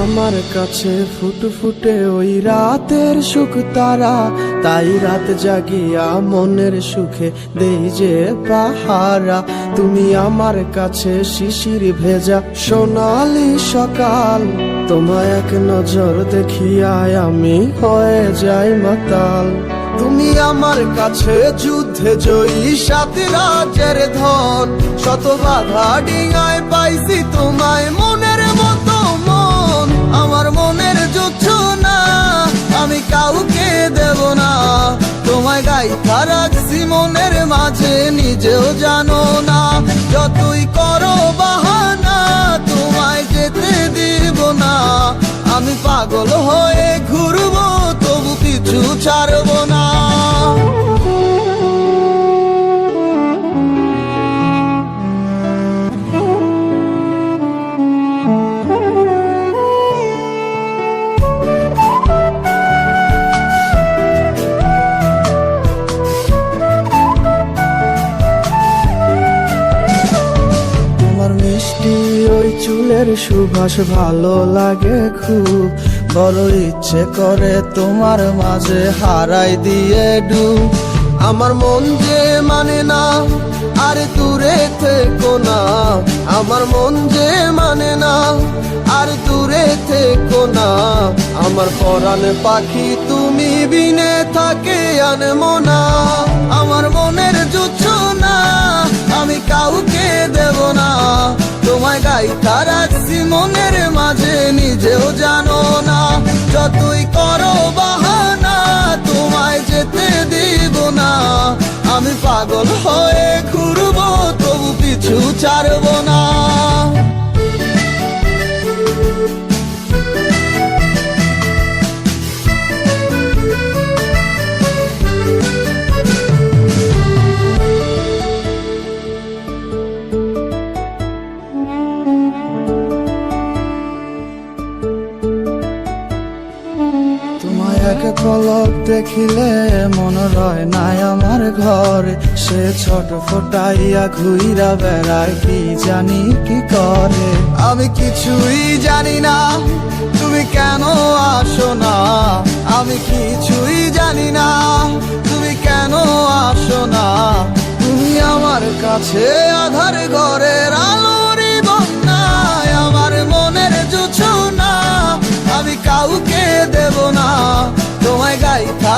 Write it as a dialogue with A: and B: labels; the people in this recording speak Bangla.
A: আমার কাছে ফুটফুটে ওই রাতের সুখ তারা, তাই রাত জাগিয়া মনের সুখে দেই যে পাহারা। তুমি আমার কাছে শিশির ভেজা সোনালি সকাল, তোমায় এক নজর দেখিয়ায় আমি হয়ে যাই মাতাল। তুমি আমার কাছে যুদ্ধে জয়ী সাত রাজের ধন, শত বাধা ডিঙায় পাইছি তোমায় মনের মতো মন। আমার মনের যুদ্ধ না আমি কাউকে দেব না, তোমায় গাইথা রাখছি মনের মাঝে নিজেও জানো না। যতই করো বাহানা তোমায় যেতে দিব না, আমি পাগল হয়ে ঘুরবো তবু কিছু ছাড়বো না। মিষ্টি ওই চুলের সুবাস ভালো লাগে খুব, বড় ইচ্ছে করে তোমার মাঝে হারাই দিয়ে ডুব। আমার মন যে মানে না আর দূরে থেকো না, আমার মন যে মানে না আর দূরে থেকো না। আমার পরাণ পাখি তুমি বিনে থাকে আনমো না, আমার মনের যুদ্ধ না আমি কাউকে দেব না। তোমায় গাইথা রাখছি মনের মাঝে নিজেও জানো না, যতই করো বাহানা তোমায় যেতে দিব না। আমি পাগল হয়ে ঘুরবো তবু পিছু ছাড়বো না। এক পলক দেখিলে মন রয় নাই আমার ঘরে, সে ছোট ফোটাইয়া ঘুইরা বেড়ায় কি জানি কি করে। আমি কিছুই জানি না তুমি কেন আসো না, আমি কিছুই জানি না তুমি কেন আসো না। তুমি আমার কাছে আধার ঘরের আলোরই বন্যায়, আমার মনের জুছো না আমি কাউকে দেব না। তোমায় গাইথা